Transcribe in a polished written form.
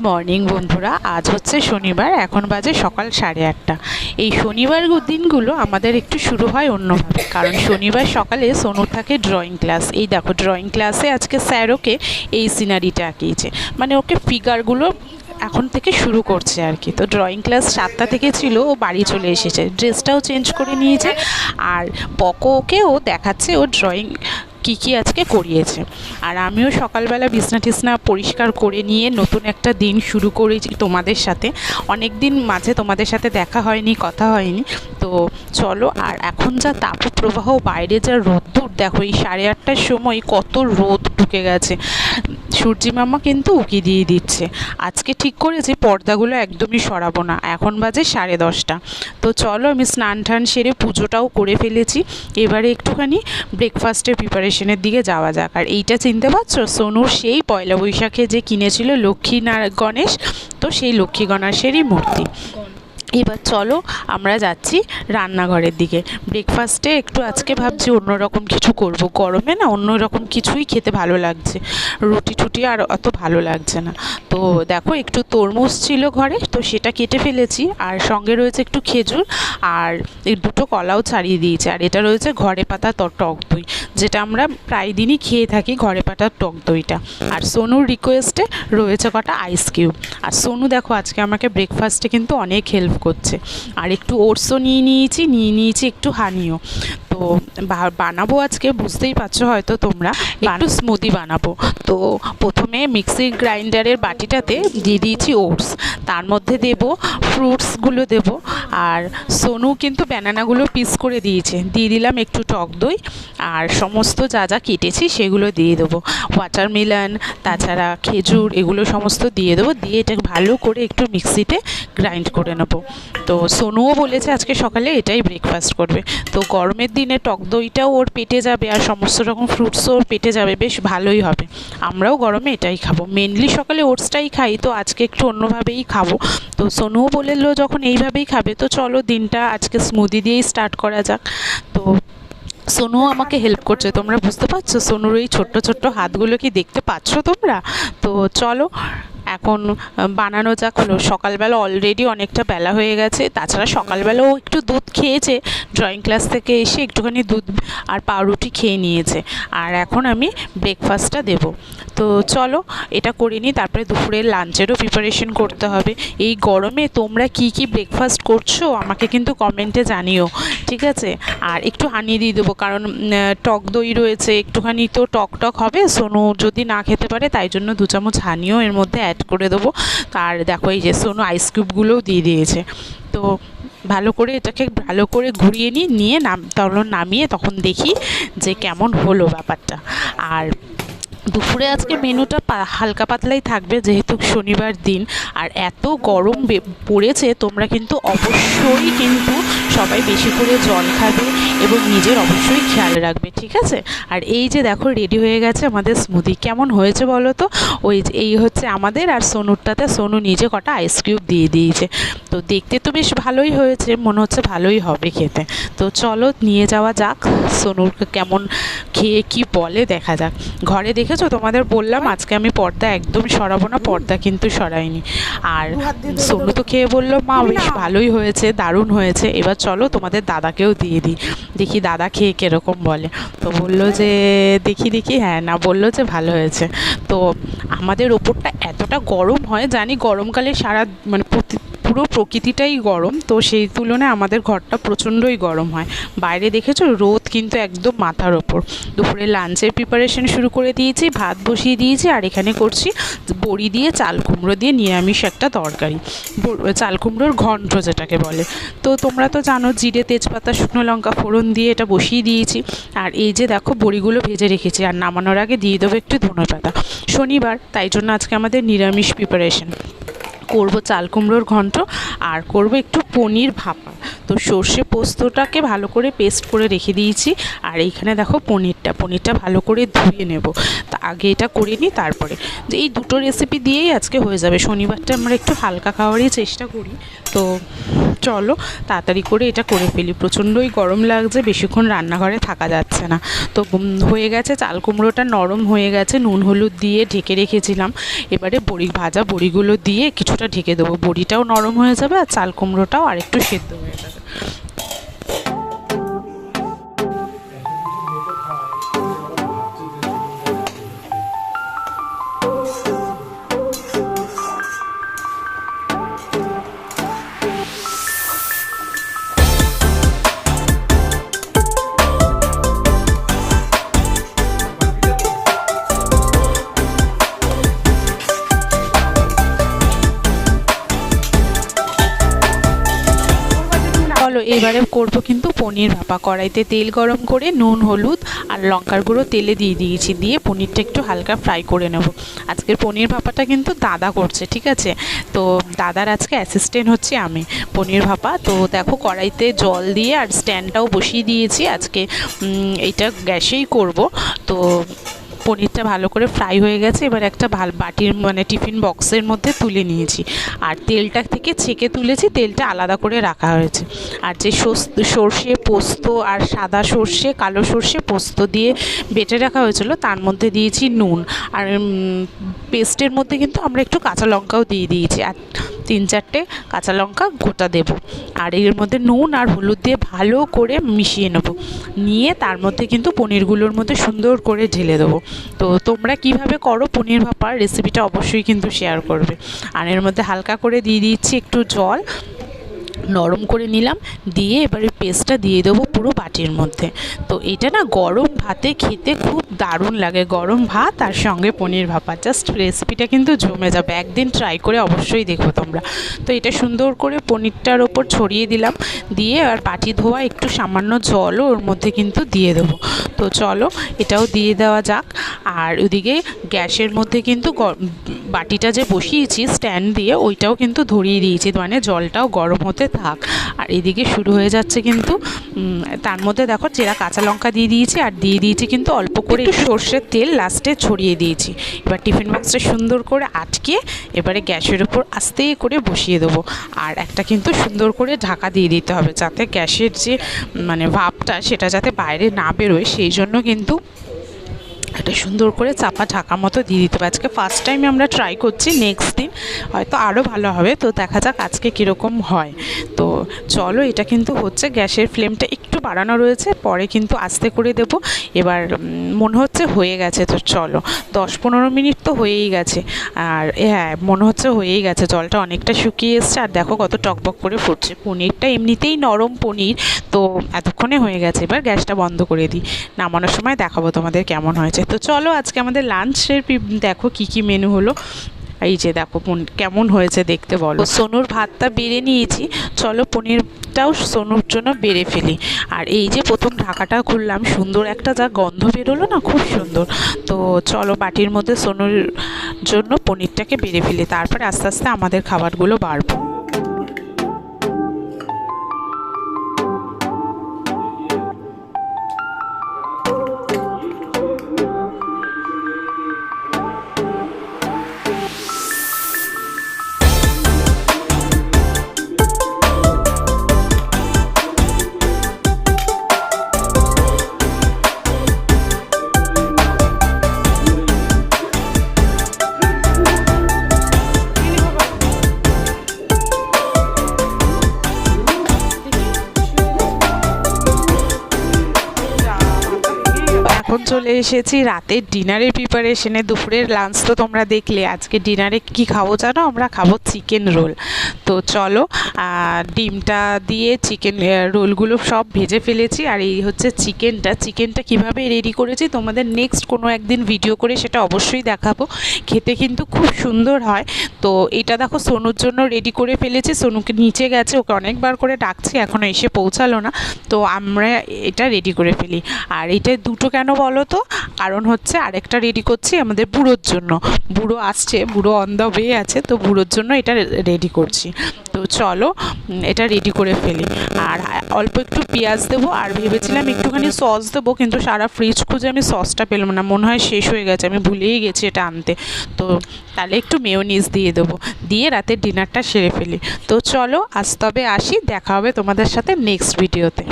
Morning বন্ধুরা, আজ হচ্ছে শনিবার, এখন বাজে সকাল 8:30। এই শনিবার দিনগুলো আমাদের একটু শুরু হয় অন্যভাবে, কারণ শনিবার সকালে সোনুর থাকে ড্রয়িং ক্লাস। এই দেখো, ড্রয়িং ক্লাসে আজকে স্যার ওকে এই সিনারিটা আঁকিয়েছে, মানে ওকে ফিগারগুলো এখন থেকে শুরু করছে আর কি। তো ড্রয়িং ক্লাস 7টা থেকে ছিল, ও বাড়ি চলে এসেছে, ড্রেসটাও চেঞ্জ করে নিয়েছে। আর ওকেও দেখাচ্ছে ও ড্রয়িং কী কী আজকে করিয়েছে। আর আমিও সকালবেলা বিছনা টিছনা পরিষ্কার করে নিয়ে নতুন একটা দিন শুরু করেছি তোমাদের সাথে। অনেক দিন মাঝে তোমাদের সাথে দেখা হয়নি, কথা হয়নি। তো চলো, আর এখন যা তাপপ্রবাহ, বাইরে যা রোদ্দুর দেখো, এই 8:30টার সময় কত রোদ ঢুকে গেছে। সূর্যি মামা কিন্তু উকি দিয়ে দিচ্ছে। আজকে ঠিক করেছি পর্দাগুলো একদমই সরাবো না। এখন বাজে 10:30। তো চলো, আমি স্নান টান সেরে পুজোটাও করে ফেলেছি। এবারে একটুখানি ব্রেকফাস্টের প্রিপারেশনের দিকে যাওয়া যাক। আর এইটা চিনতে পারছো, সোনুর সেই পয়লা বৈশাখে যে কিনেছিল লক্ষ্মী গণেশ, তো সেই লক্ষ্মী গণেশেরই মূর্তি। এবার চলো আমরা যাচ্ছি রান্নাঘরের দিকে। ব্রেকফাস্টে একটু আজকে ভাবছি অন্যরকম কিছু করব। গরমে না অন্যরকম কিছুই খেতে ভালো লাগছে, রুটি টুটি আর অত ভালো লাগছে না। তো দেখো, একটু তরমুজ ছিল ঘরে, তো সেটা কেটে ফেলেছি। আর সঙ্গে রয়েছে একটু খেজুর, আর এই দুটো কলাও ছাড়িয়ে দিয়েছি। আর এটা রয়েছে ঘরে পাতা টক দই, যেটা আমরা প্রায় দিনই খেয়ে থাকি, ঘরে পাতার টক দইটা। আর সোনুর রিকোয়েস্টে রয়েছে কটা আইস কিউব। আর সোনু দেখো আজকে আমাকে ব্রেকফাস্টে কিন্তু অনেক হেল্প করছে। আর একটু ওটসও নিয়ে নিয়েছি একটু হানিও। তো বানাবো আজকে, বুঝতেই পারছো হয়তো তোমরা, একটু স্মুদি বানাবো। তো প্রথমে মিক্সির গ্রাইন্ডারের বাটিটাতে দিয়ে দিয়েছি ওটস, তার মধ্যে দেব ফ্রুটসগুলো দেব। আর সোনু কিন্তু ব্যানানাগুলো পিস করে দিয়েছে, দিয়ে দিলাম একটু টক দই। আর সমস্ত যা যা কেটেছি সেগুলো দিয়ে দেবো, ওয়াটারমেলন, তাছাড়া খেজুর, এগুলো সমস্ত দিয়ে দেবো। দিয়ে এটা ভালো করে একটু মিক্সিতে গ্রাইন্ড করে নেবো। তো সোনুও বলেছে আজকে সকালে এটাই ব্রেকফাস্ট করবে। তো গরমের দিনে টক দইটাও ওর পেটে যাবে, আর সমস্ত রকম ফ্রুটসও ওর পেটে যাবে, বেশ ভালোই হবে। আমরাও গরমে এটাই খাবো, মেনলি সকালে ওটসটাই খাই, তো আজকে একটু অন্যভাবেই খাবো। তো সোনুও বললো যখন এইভাবেই খাবে, তো চলো দিনটা আজকে স্মুদি দিয়েই স্টার্ট করা যাক। তো সোনুও আমাকে হেল্প করছে, তোমরা বুঝতে পারছো সোনুর এই ছোট্ট ছোট্ট হাতগুলো কি দেখতে পাচ্ছ তোমরা? তো চলো এখন বানানো যাক। হলো সকালবেলা অলরেডি অনেকটা বেলা হয়ে গেছে, তাছাড়া সকালবেলাও একটু দুধ খেয়েছে, ড্রয়িং ক্লাস থেকে এসে একটুখানি দুধ আর পাউরুটি খেয়ে নিয়েছে। আর এখন আমি ব্রেকফাস্টটা দেব। তো চলো এটা করে নিই, তারপরে দুপুরের লাঞ্চেরও প্রিপারেশন করতে হবে। এই গরমে তোমরা কি কি ব্রেকফাস্ট করছো আমাকে কিন্তু কমেন্টে জানিও, ঠিক আছে? আর একটু হানি দিয়ে দেবো, কারণ টক দই রয়েছে, একটুখানি তো টক টক হবে, সোনু যদি না খেতে পারে, তাই জন্য 2 চামচ হানিও এর মধ্যে অ্যাড করে দেবো। আর দেখো এই যে সোনু আইস কিউবগুলোও দিয়ে দিয়েছে। তো ভালো করে এটাকে ভালো করে ঘুরিয়ে নিয়ে নামিয়ে তখন দেখি যে কেমন হলো ব্যাপারটা। আর দুপুরে আজকে মেনুটা হালকা পাতলাই থাকবে, যেহেতু শনিবার দিন। আর এত গরম পড়েছে, তোমরা কিন্তু অবশ্যই কিন্তু সবাই বেশি করে জল খাবে এবং নিজের অবশ্যই খেয়াল রাখবে, ঠিক আছে? আর এই যে দেখো রেডি হয়ে গেছে আমাদের স্মুদি। কেমন হয়েছে বলো তো? এই হচ্ছে আমাদের, আর সোনুরটাতে সোনু নিজে কটা আইস কিউব দিয়ে দিয়েছে। তো দেখতে তো বেশ ভালোই হয়েছে, মনে হচ্ছে ভালোই হবে খেতে। তো চলো নিয়ে যাওয়া যাক, সোনুরকে কেমন খেয়ে কি বলে দেখা যাক। ঘরে দেখেছো, তোমাদের বললাম আজকে আমি পর্দা একদম সরাবো না, পর্দা কিন্তু সরাইনি। আর সোনু তো খেয়ে বললো মা বেশ ভালোই হয়েছে, দারুণ হয়েছে। এবার চলো তোমাদের দাদাকেও দিয়ে দিই, দেখি দাদা খেয়ে কীরকম বলে। তো বললো যে দেখি হ্যাঁ না, বললো যে ভালো হয়েছে। তো আমাদের ওপরটা এতটা গরম হয় জানি, গরমকালে মানে পুরো প্রকৃতিটাই গরম, তো সেই তুলনায় আমাদের ঘরটা প্রচণ্ডই গরম হয়। বাইরে দেখেছো রোদ কিন্তু একদম মাথার ওপর। দুপুরে লাঞ্চের প্রিপারেশন শুরু করে দিয়েছি, ভাত বসিয়ে দিয়েছি। আর এখানে করছি বড়ি দিয়ে চাল কুমড়ো দিয়ে নিরামিষ একটা তরকারি, চাল কুমড়োর ঘন্ট যেটাকে বলে। তো তোমরা তো জানো, জিরে তেজপাতা শুকনো লঙ্কা ফোড়ন দিয়ে এটা বসিয়ে দিয়েছি। আর এই যে দেখো বড়িগুলো ভেজে রেখেছি, আর নামানোর আগে দিয়ে দেবো একটু ধনেপাতা। শনিবার, তাই জন্য আজকে আমাদের নিরামিষ প্রিপারেশন। করব চাল কুমড়োর ঘন্ট, আর করব একটু পনির ভাপা। তো সর্ষে পোস্তটাকে ভালো করে পেস্ট করে রেখে দিয়েছি। আর এইখানে দেখো পনিরটা ভালো করে ধুয়ে নেব। তা আগে এটা করে নিই, তারপরে যে এই দুটো রেসিপি দিয়েই আজকে হয়ে যাবে। শনিবারটা আমরা একটু হালকা খাওয়ারই চেষ্টা করি, তো চলো তাড়াতাড়ি করে এটা করে ফেলি। প্রচণ্ডই গরম লাগছে, বেশিক্ষণ রান্নাঘরে থাকা যাচ্ছে না। তো হয়ে গেছে, চাল কুমড়োটা নরম হয়ে গেছে, নুন হলুদ দিয়ে ঢেকে রেখেছিলাম। এবারে ভাজা বড়িগুলো দিয়ে কিছুটা ঢেকে দেবো, বড়িটাও নরম হয়ে যাবে আর চাল কুমড়োটাও আরেকটু সেদ্ধ হয়ে যাবে। চলো এবারে করবো কিন্তু পনির ভাপা। কড়াইতে তেল গরম করে নুন হলুদ আর লঙ্কার গুঁড়ো তেলে দিয়ে দিয়েছি, দিয়ে পনিরটা একটু হালকা ফ্রাই করে নেব। আজকের পনির ভাপাটা কিন্তু দাদা করছে, ঠিক আছে? তো দাদার আজকে অ্যাসিস্ট্যান্ট হচ্ছে আমি। পনির ভাপা তো দেখো কড়াইতে জল দিয়ে আর স্ট্যান্ডটাও বসিয়ে দিয়েছি। আজকে এটা গ্যাসেই করব। তো পনিরটা ভালো করে ফ্রাই হয়ে গেছে, এবার একটা বাটির মানে টিফিন বক্সের মধ্যে তুলে নিয়েছি। আর তেলটা থেকে ছেঁকে তুলেছি, তেলটা আলাদা করে রাখা হয়েছে। আর যে সর্ষে পোস্ত আর সাদা সর্ষে কালো সর্ষে পোস্ত দিয়ে বেটে রাখা হয়েছিল, তার মধ্যে দিয়েছি নুন। আর পেস্টের মধ্যে কিন্তু আমরা একটু কাঁচা লঙ্কাও দিয়ে দিয়েছি, আর 3-4টে কাঁচা লঙ্কা গোটা দেব। আর এর মধ্যে নুন আর হলুদ দিয়ে ভালো করে মিশিয়ে নেব, নিয়ে তার মধ্যে কিন্তু পনিরগুলোর মধ্যে সুন্দর করে ঢেলে দেবো। তো তোমরা কিভাবে করো পনির ভাপার রেসিপিটা অবশ্যই কিন্তু শেয়ার করবে। আর এর মধ্যে হালকা করে দিয়ে দিচ্ছি একটু জল, নরম করে নিলাম, দিয়ে এবারে পেস্টটা দিয়ে দেবো পুরো বাটির মধ্যে। তো এটা না গরম ভাতে খেতে খুব দারুণ লাগে, গরম ভাত আর সঙ্গে পনির ভাপা, জাস্ট রেসিপিটা কিন্তু জমে যাবে। একদিন ট্রাই করে অবশ্যই দেখো তোমরা। তো এটা সুন্দর করে পনিরটার ওপর ছড়িয়ে দিলাম, দিয়ে আর বাটি ধোয়া একটু সামান্য জলও ওর মধ্যে কিন্তু দিয়ে দেবো। তো চলো এটাও দিয়ে দেওয়া যাক। আর ওদিকে গ্যাসের মধ্যে কিন্তু বাটিটা যে বসিয়েছি স্ট্যান্ড দিয়ে, ওইটাও কিন্তু ধরিয়ে দিয়েছি, মানে জলটাও গরম হতে থাক। আর এদিকে শুরু হয়ে যাচ্ছে কিন্তু তার মধ্যে দেখো চেরা কাঁচা লঙ্কা দিয়ে দিয়েছি, আর দিয়ে দিয়েছি কিন্তু অল্প করে একটু সর্ষের তেল লাস্টে ছড়িয়ে দিয়েছি। এবার টিফিন বক্সটা সুন্দর করে আটকে এবারে গ্যাসের উপর আস্তে করে বসিয়ে দেবো। আর একটা কিন্তু সুন্দর করে ঢাকা দিয়ে দিতে হবে, যাতে গ্যাসের যে মানে ভাপটা সেটা যাতে বাইরে না বেরোয়, সেই জন্য কিন্তু একটা সুন্দর করে চাপা ঢাকা মতো দিয়ে দিতে হবে। আজকে ফার্স্ট টাইম আমরা ট্রাই করছি, নেক্সট দিন হয়তো আরও ভালো হবে। তো দেখা যাক আজকে কীরকম হয়। তো চলো এটা কিন্তু হচ্ছে, গ্যাসের ফ্লেমটা একটু বাড়ানো রয়েছে, পরে কিন্তু আস্তে করে দেব। এবার মনে হচ্ছে হয়ে গেছে, তো চলো 10-15 মিনিট তো হয়েই গেছে। আর হ্যাঁ মনে হচ্ছে হয়েই গেছে, জলটা অনেকটা শুকিয়ে এসছে, আর দেখো কত টকবক করে ফুটছে। পনিরটা এমনিতেই নরম পনির, তো এতক্ষণে হয়ে গেছে। এবার গ্যাসটা বন্ধ করে দিই, নামানোর সময় দেখাবো তোমাদের কেমন হয়েছে। তো চলো আজকে আমাদের লাঞ্চের দেখো কি কি মেনু হলো। এই যে দেখো কেমন হয়েছে দেখতে বলো। সোনুর ভাতটা বেড়ে নিয়েছি, চলো পনিরটাও সোনুর জন্য বেড়ে ফেলি। আর এই যে প্রথম ঢাকাটা খুললাম, সুন্দর একটা যা গন্ধ বেরোলো না, খুব সুন্দর। তো চলো বাটির মধ্যে সোনুর জন্য পনিরটাকে বেড়ে ফেলি, তারপরে আস্তে আস্তে আমাদের খাবারগুলো বাড়বো। এখন চলে এসেছি রাতের ডিনারের প্রিপারেশনে। দুপুরের লাঞ্চ তো তোমরা দেখলে, আজকে ডিনারে কি খাবো জানো? আমরা খাবো চিকেন রোল। তো চলো ডিমটা দিয়ে চিকেন রোলগুলো সব ভেজে ফেলেছি। আর এই হচ্ছে চিকেনটা কিভাবে রেডি করেছি তোমাদের নেক্সট কোনো একদিন ভিডিও করে সেটা অবশ্যই দেখাবো। খেতে কিন্তু খুব সুন্দর হয়। তো এটা দেখো সোনুর জন্য রেডি করে ফেলেছি, সোনুকে নিচে গেছে, ওকে অনেকবার করে ডাকছি, এখনও এসে পৌঁছালো না। তো আমরা এটা রেডি করে ফেলি। আর এটা দুটো কেন বলো তো? কারণ হচ্ছে আরেকটা রেডি করছি আমাদের বুড়োর জন্য, বুড়ো আসছে, বুড়ো অন দ্য ওয়ে আছে, তো বুড়োর জন্য এটা রেডি করছি। তো চলো এটা রেডি করে ফেলি। আর অল্প একটু পেঁয়াজ দেবো, আর ভেবেছিলাম একটুখানি সস দেবো, কিন্তু সারা ফ্রিজ খুঁজে আমি সসটা পেলাম না, মনে হয় শেষ হয়ে গেছে, আমি ভুলেই গেছি এটা আনতে। তো তাহলে একটু মেয়োনিজ দিয়ে দেবো, দিয়ে রাতের ডিনারটা সেরে ফেলি। তো চলো আজ তবে আসি, দেখা হবে তোমাদের সাথে নেক্সট ভিডিওতে।